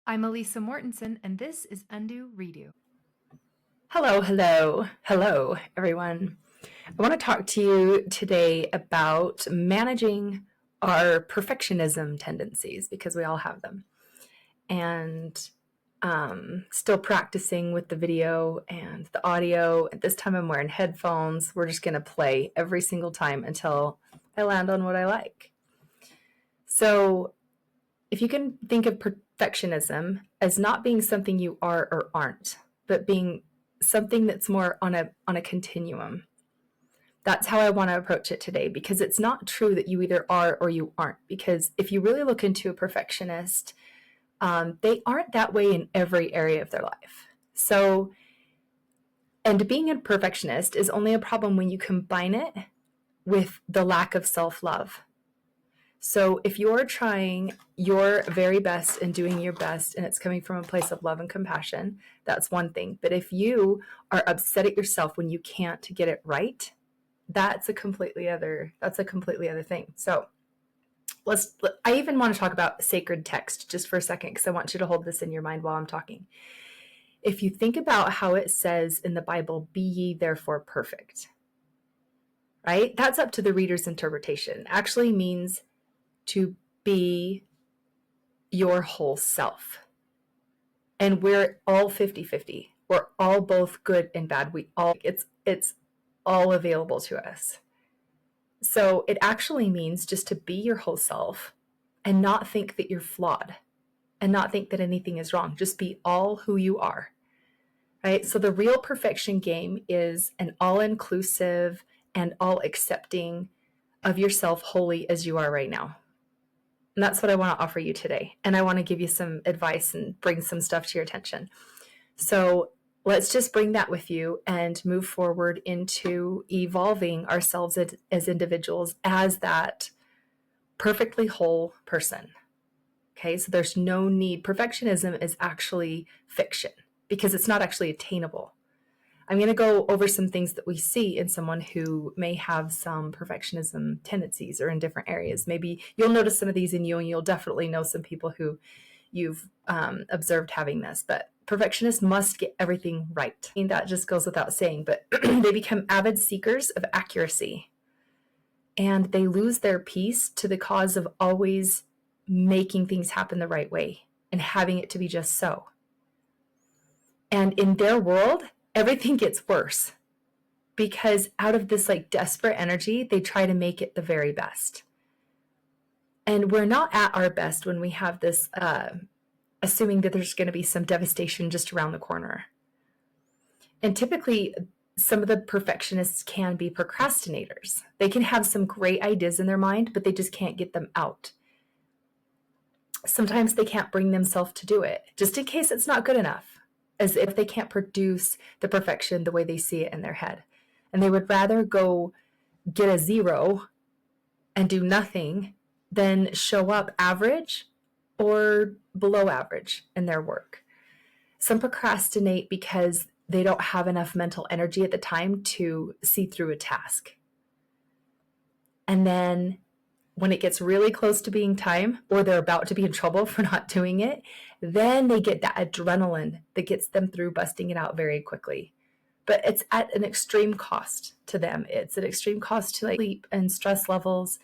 I'm Elisa Mortensen, and this is Undo Redo. Hello, everyone. I want to talk to you today about managing our perfectionism tendencies because we all have them. And still practicing with the video and the audio. At this time, I'm wearing headphones. We're just going to play every single time until I land on what I like. So, if you can think of perfectionism as not being something you are or aren't, but being something that's more on a continuum. That's how I want to approach it today, because it's not true that you either are or you aren't. Because if you really look into a perfectionist, they aren't that way in every area of their life. So, and being a perfectionist is only a problem when you combine it with the lack of self-love. So if you're trying your very best and doing your best and it's coming from a place of love and compassion, that's one thing. But if you are upset at yourself when you can't get it right, that's a completely other thing. So I even want to talk about sacred text just for a second, because I want you to hold this in your mind while I'm talking. If you think about how it says in the Bible, be ye therefore perfect, right? That's up to the reader's interpretation. It actually means to be your whole self. And we're all 50-50. We're all both good and bad. It's all available to us. So it actually means just to be your whole self and not think that you're flawed and not think that anything is wrong. Just be all who you are, right? So the real perfection game is an all-inclusive and all-accepting of yourself wholly as you are right now. And that's what I want to offer you today. And I want to give you some advice and bring some stuff to your attention. So let's just bring that with you and move forward into evolving ourselves as individuals as that perfectly whole person. Okay, so there's no need. Perfectionism is actually fiction because it's not actually attainable. I'm going to go over some things that we see in someone who may have some perfectionism tendencies or in different areas. Maybe you'll notice some of these in you, and you'll definitely know some people who you've observed having this. But perfectionists must get everything right. I mean, that just goes without saying, but they become avid seekers of accuracy. And they lose their peace to the cause of always making things happen the right way and having it to be just so. And in their world, everything gets worse because out of this desperate energy, they try to make it the very best. And we're not at our best when we have this, assuming that there's going to be some devastation just around the corner. And typically, some of the perfectionists can be procrastinators. They can have some great ideas in their mind, but they just can't get them out. Sometimes they can't bring themselves to do it, just in case it's not good enough, as if they can't produce the perfection the way they see it in their head. And they would rather go get a 0 and do nothing than show up average or below average in their work. Some procrastinate because they don't have enough mental energy at the time to see through a task. And then when it gets really close to being time, or they're about to be in trouble for not doing it, then they get that adrenaline that gets them through busting it out very quickly. But it's at an extreme cost to them. It's an extreme cost to sleep and stress levels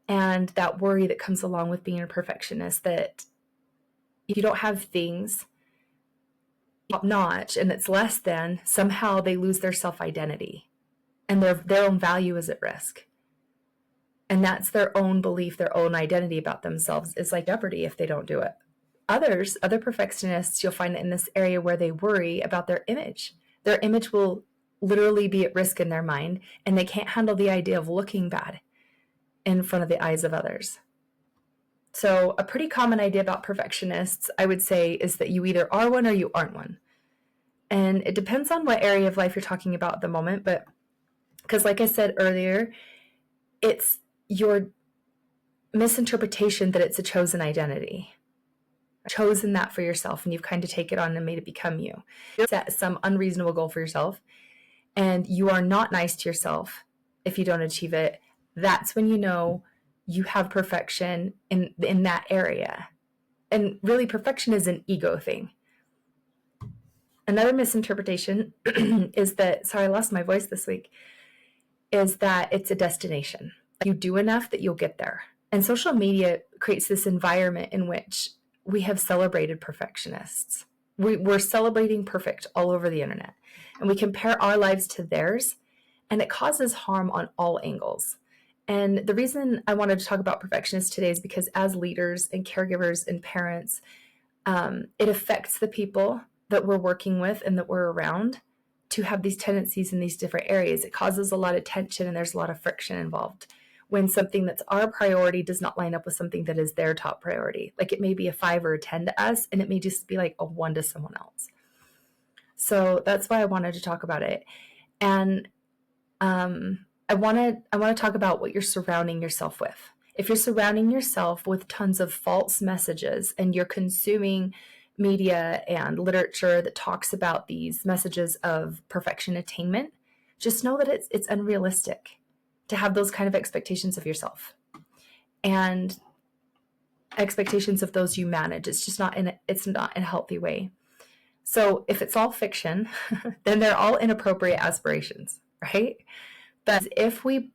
and that worry that comes along with being a perfectionist, that if you don't have things top notch and it's less than, somehow they lose their self-identity and their own value is at risk. And that's their own belief, their own identity about themselves is like jeopardy if they don't do it. Other perfectionists, you'll find in this area where they worry about their image. Their image will literally be at risk in their mind, and they can't handle the idea of looking bad in front of the eyes of others. So a pretty common idea about perfectionists, I would say, is that you either are one or you aren't one. And it depends on what area of life you're talking about at the moment, but because like I said earlier, it's your misinterpretation that it's a chosen identity. Chosen that for yourself, and you've kind of taken it on and made it become you. You set some unreasonable goal for yourself, and you are not nice to yourself if you don't achieve it. That's when you know you have perfection in that area. And really, perfection is an ego thing. Another misinterpretation is that, sorry, I lost my voice this week, is that it's a destination. You do enough that you'll get there. And social media creates this environment in which we have celebrated perfectionists. We're celebrating perfect all over the internet. And we compare our lives to theirs, and it causes harm on all angles. And the reason I wanted to talk about perfectionists today is because as leaders and caregivers and parents, it affects the people that we're working with and that we're around to have these tendencies in these different areas. It causes a lot of tension and there's a lot of friction involved when something that's our priority does not line up with something that is their top priority. Like it may be a 5 or a 10 to us, and it may just be like a 1 to someone else. So that's why I wanted to talk about it. And I want to talk about what you're surrounding yourself with. If you're surrounding yourself with tons of false messages and you're consuming media and literature that talks about these messages of perfection attainment, just know that it's unrealistic to have those kind of expectations of yourself and expectations of those you manage. It's just not in a healthy way. So if it's all fiction, then they're all inappropriate aspirations, right? But if we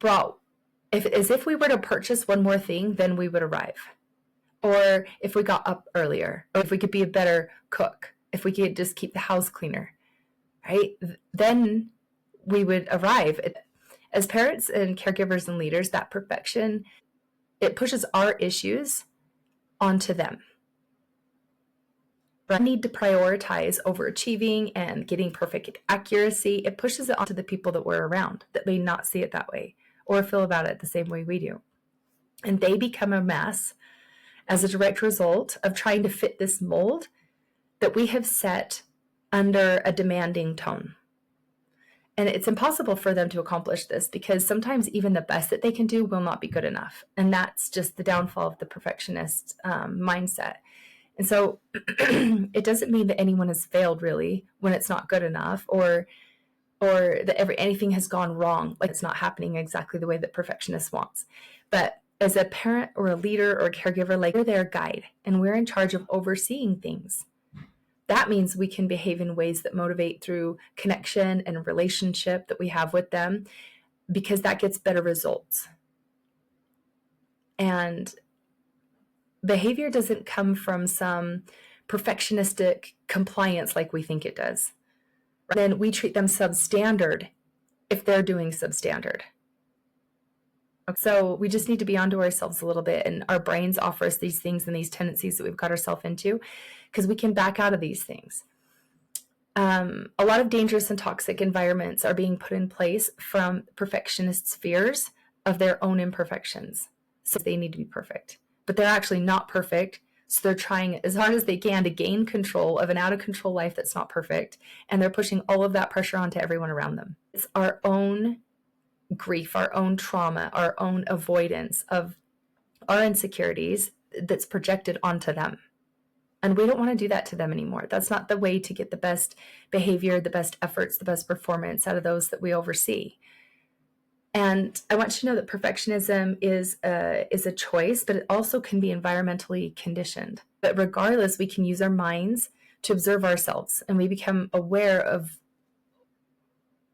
were to purchase one more thing, then we would arrive. Or if we got up earlier, or if we could be a better cook, if we could just keep the house cleaner, right? Then we would arrive. As parents and caregivers and leaders, that perfection, it pushes our issues onto them. But I need to prioritize overachieving and getting perfect accuracy. It pushes it onto the people that we're around that may not see it that way or feel about it the same way we do. And they become a mess as a direct result of trying to fit this mold that we have set under a demanding tone. And it's impossible for them to accomplish this because sometimes even the best that they can do will not be good enough. And that's just the downfall of the perfectionist mindset. And so it doesn't mean that anyone has failed really when it's not good enough or that anything has gone wrong, like it's not happening exactly the way that perfectionist wants. But as a parent or a leader or a caregiver, like we're their guide and we're in charge of overseeing things. That means we can behave in ways that motivate through connection and relationship that we have with them because that gets better results. And behavior doesn't come from some perfectionistic compliance like we think it does. Then we treat them substandard if they're doing substandard. So we just need to be onto ourselves a little bit, and our brains offer us these things and these tendencies that we've got ourselves into because we can back out of these things. A lot of dangerous and toxic environments are being put in place from perfectionists' fears of their own imperfections. So they need to be perfect, but they're actually not perfect. So they're trying as hard as they can to gain control of an out of control life that's not perfect. And they're pushing all of that pressure onto everyone around them. It's our own grief, our own trauma, our own avoidance of our insecurities that's projected onto them. And we don't want to do that to them anymore. That's not the way to get the best behavior, the best efforts, the best performance out of those that we oversee. And I want you to know that perfectionism is a choice, but it also can be environmentally conditioned. But regardless, we can use our minds to observe ourselves, and we become aware of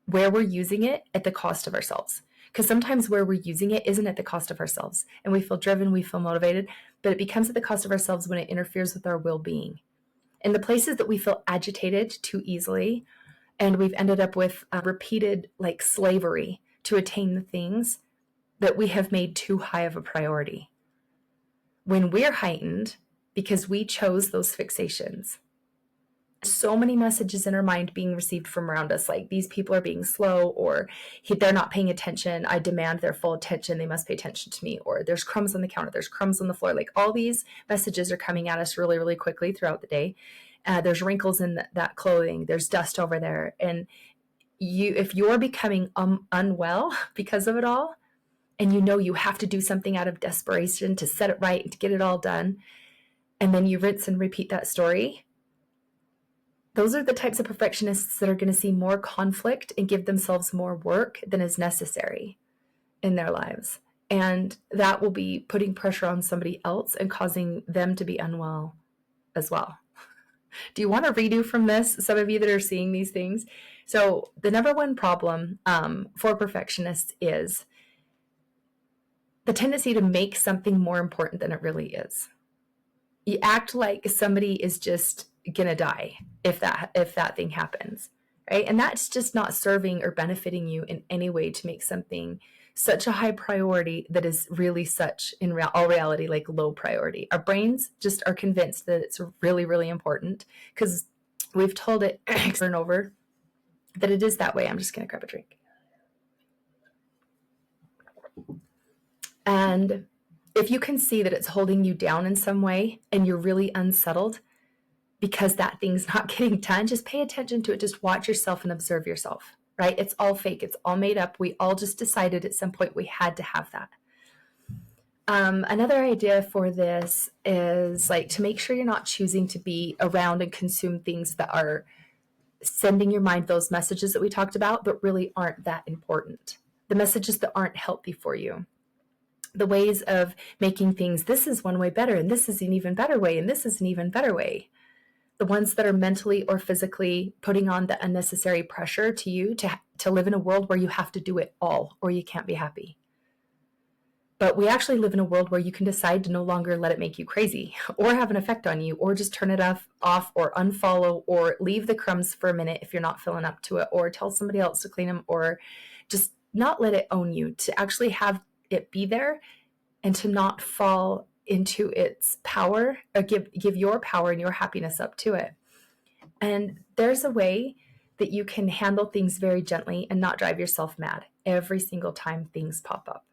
where we're using it at the cost of ourselves. Because sometimes where we're using it isn't at the cost of ourselves. And we feel driven, we feel motivated, but it becomes at the cost of ourselves when it interferes with our well-being. In the places that we feel agitated too easily, and we've ended up with repeated like slavery to attain the things that we have made too high of a priority. When we're heightened because we chose those fixations, so many messages in our mind being received from around us, like these people are being slow, or they're not paying attention, I demand their full attention, they must pay attention to me, or there's crumbs on the counter, there's crumbs on the floor. Like all these messages are coming at us really, really quickly throughout the day. There's wrinkles in that clothing, there's dust over there. And if you're becoming unwell because of it all, and you know you have to do something out of desperation to set it right and to get it all done, and then you rinse and repeat that story, those are the types of perfectionists that are going to see more conflict and give themselves more work than is necessary in their lives. And that will be putting pressure on somebody else and causing them to be unwell as well. Do you want to redo from this? Some of you that are seeing these things. So the number one problem for perfectionists is the tendency to make something more important than it really is. You act like somebody is just gonna die if that thing happens, right? And that's just not serving or benefiting you in any way to make something such a high priority that is really such in all reality like low priority. Our brains just are convinced that it's really, really important because we've told it over and over that it is that way. I'm just gonna grab a drink. And if you can see that it's holding you down in some way and you're really unsettled because that thing's not getting done, just pay attention to it. Just watch yourself and observe yourself, right? It's all fake. It's all made up. We all just decided at some point we had to have that. Another idea for this is like to make sure you're not choosing to be around and consume things that are sending your mind those messages that we talked about, but really aren't that important. The messages that aren't healthy for you. The ways of making things, this is one way better, and this is an even better way, and this is an even better way. The ones that are mentally or physically putting on the unnecessary pressure to you to live in a world where you have to do it all or you can't be happy. But we actually live in a world where you can decide to no longer let it make you crazy or have an effect on you, or just turn it off or unfollow, or leave the crumbs for a minute if you're not feeling up to it, or tell somebody else to clean them, or just not let it own you, to actually have it be there and to not fall into its power, or give your power and your happiness up to it. And there's a way that you can handle things very gently and not drive yourself mad every single time things pop up.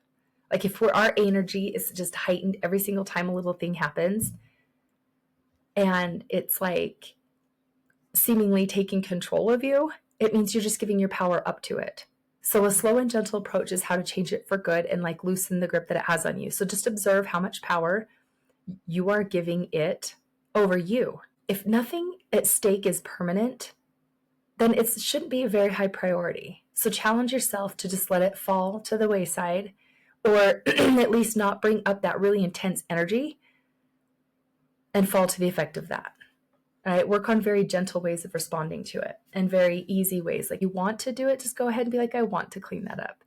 Like if our energy is just heightened every single time a little thing happens, and it's like seemingly taking control of you, it means you're just giving your power up to it. So a slow and gentle approach is how to change it for good and like loosen the grip that it has on you. So just observe how much power you are giving it over you. If nothing at stake is permanent, then it shouldn't be a very high priority. So challenge yourself to just let it fall to the wayside, or at least not bring up that really intense energy and fall to the effect of that. All right, work on very gentle ways of responding to it and very easy ways. Like you want to do it, just go ahead and be like, I want to clean that up.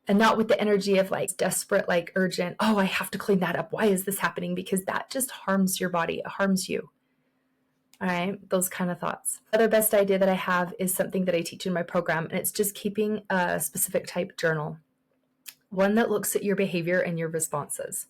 And not with the energy of like desperate, like urgent, oh, I have to clean that up. Why is this happening? Because that just harms your body. It harms you. All right, those kind of thoughts. The other best idea that I have is something that I teach in my program, and it's just keeping a specific type journal, one that looks at your behavior and your responses.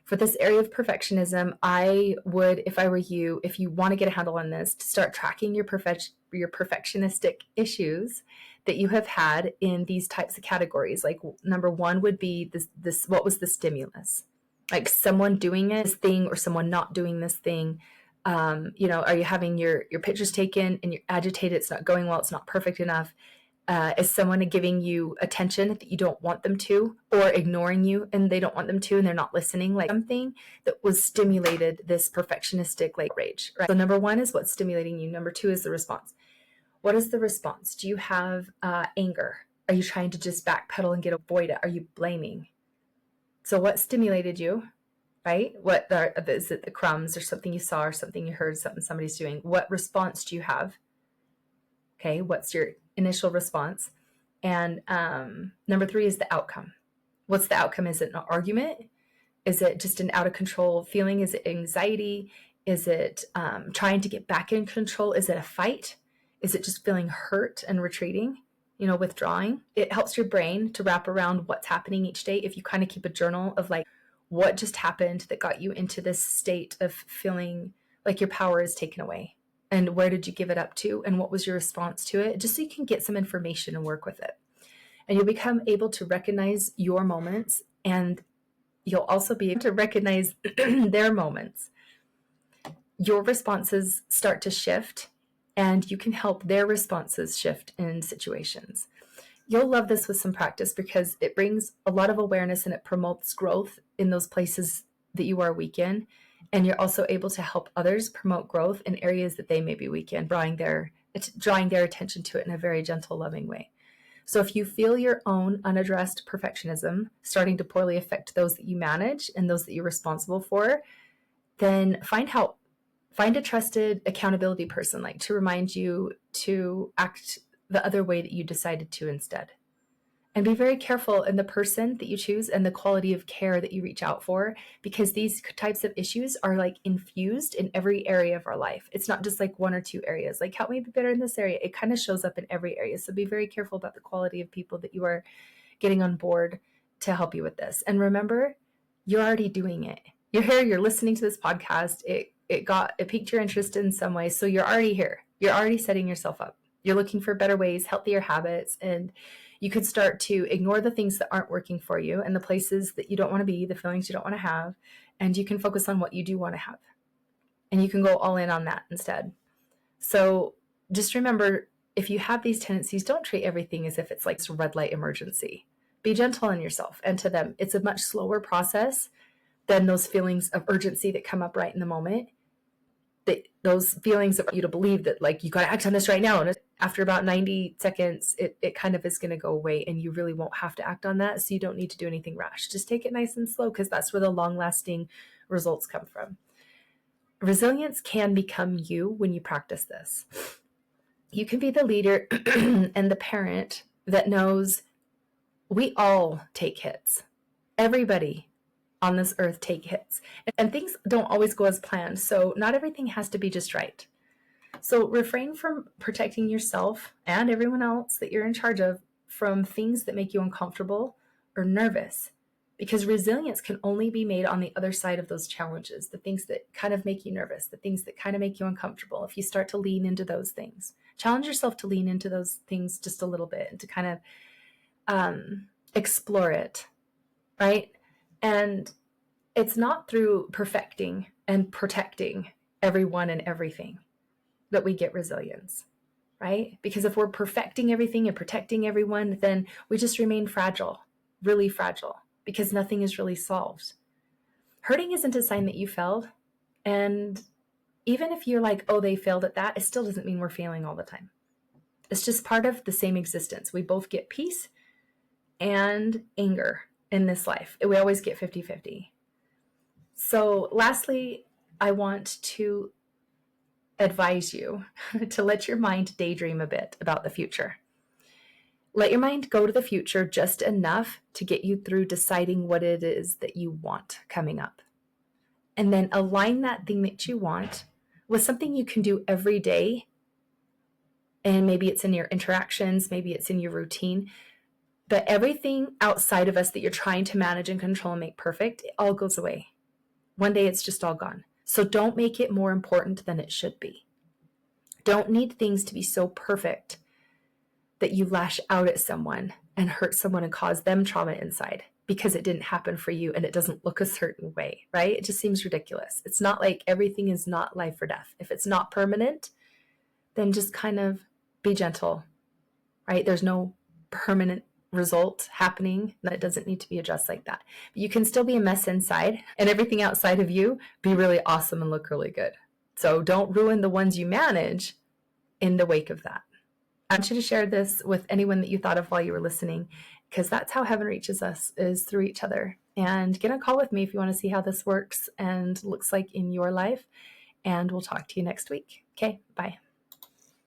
For this area of perfectionism, I would, if I were you, if you want to get a handle on this, to start tracking your perfectionistic issues that you have had in these types of categories. Like number one would be this what was the stimulus? Like someone doing this thing or someone not doing this thing. Are you having your pictures taken and you're agitated? It's not going well. It's not perfect enough. Is someone giving you attention that you don't want them to, or ignoring you and they don't want them to and they're not listening? Like something that was stimulated this perfectionistic like rage, right? So number one is what's stimulating you. Number two is the response. What is the response? Do you have anger? Are you trying to just backpedal and avoid it? Are you blaming? So what stimulated you, right? Is it the crumbs or something you saw or something you heard, something somebody's doing? What response do you have? Okay, what's your initial response? And number three is the outcome. What's the outcome? Is it an argument? Is it just an out of control feeling? Is it anxiety? Is it trying to get back in control? Is it a fight? Is it just feeling hurt and retreating, withdrawing? It helps your brain to wrap around what's happening each day if you kind of keep a journal of like what just happened that got you into this state of feeling like your power is taken away. And where did you give it up to? And what was your response to it? Just so you can get some information and work with it. And you'll become able to recognize your moments, and you'll also be able to recognize their moments. Your responses start to shift, and you can help their responses shift in situations. You'll love this with some practice because it brings a lot of awareness and it promotes growth in those places that you are weak in. And you're also able to help others promote growth in areas that they may be weak in, drawing their attention to it in a very gentle, loving way. So if you feel your own unaddressed perfectionism starting to poorly affect those that you manage and those that you're responsible for, then find help. Find a trusted accountability person, like to remind you to act the other way that you decided to instead. And be very careful in the person that you choose and the quality of care that you reach out for, because these types of issues are like infused in every area of our life. It's not just like one or two areas. Like, help me be better in this area. It kind of shows up in every area. So be very careful about the quality of people that you are getting on board to help you with this. And remember, you're already doing it. You're here, you're listening to this podcast. It piqued your interest in some way. So you're already here. You're already setting yourself up. You're looking for better ways, healthier habits, and you could start to ignore the things that aren't working for you and the places that you don't want to be, the feelings you don't want to have, and you can focus on what you do want to have. And you can go all in on that instead. So just remember, if you have these tendencies, don't treat everything as if it's like a red light emergency. Be gentle on yourself and to them. It's a much slower process than those feelings of urgency that come up right in the moment. Those feelings of you to believe that like you got to act on this right now, and after about 90 seconds it kind of is going to go away and you really won't have to act on that. So you don't need to do anything rash. Just take it nice and slow, because that's where the long-lasting results come from. Resilience can become you when you practice this. You can be the leader and the parent that knows we all take hits. Everybody on this earth take hits, and things don't always go as planned. So not everything has to be just right. So refrain from protecting yourself and everyone else that you're in charge of from things that make you uncomfortable or nervous, because resilience can only be made on the other side of those challenges, the things that kind of make you nervous, the things that kind of make you uncomfortable. If you start to lean into those things, challenge yourself to lean into those things just a little bit and to kind of explore it, right? And it's not through perfecting and protecting everyone and everything that we get resilience, right? Because if we're perfecting everything and protecting everyone, then we just remain fragile, really fragile, because nothing is really solved. Hurting isn't a sign that you failed. And even if you're like, oh, they failed at that, it still doesn't mean we're failing all the time. It's just part of the same existence. We both get peace and anger in this life. We always get 50-50. So lastly, I want to advise you to let your mind daydream a bit about the future. Let your mind go to the future just enough to get you through deciding what it is that you want coming up. And then align that thing that you want with something you can do every day. And maybe it's in your interactions, maybe it's in your routine. But everything outside of us that you're trying to manage and control and make perfect, it all goes away. One day it's just all gone. So don't make it more important than it should be. Don't need things to be so perfect that you lash out at someone and hurt someone and cause them trauma inside because it didn't happen for you and it doesn't look a certain way, right? It just seems ridiculous. It's not like everything is not life or death. If it's not permanent, then just kind of be gentle, right? There's no permanent result happening that doesn't need to be addressed like that. But you can still be a mess inside and everything outside of you be really awesome and look really good. So don't ruin the ones you manage in the wake of that. I want you to share this with anyone that you thought of while you were listening, because that's how heaven reaches us, is through each other. And get on a call with me if you want to see how this works and looks like in your life. And we'll talk to you next week. Okay, bye.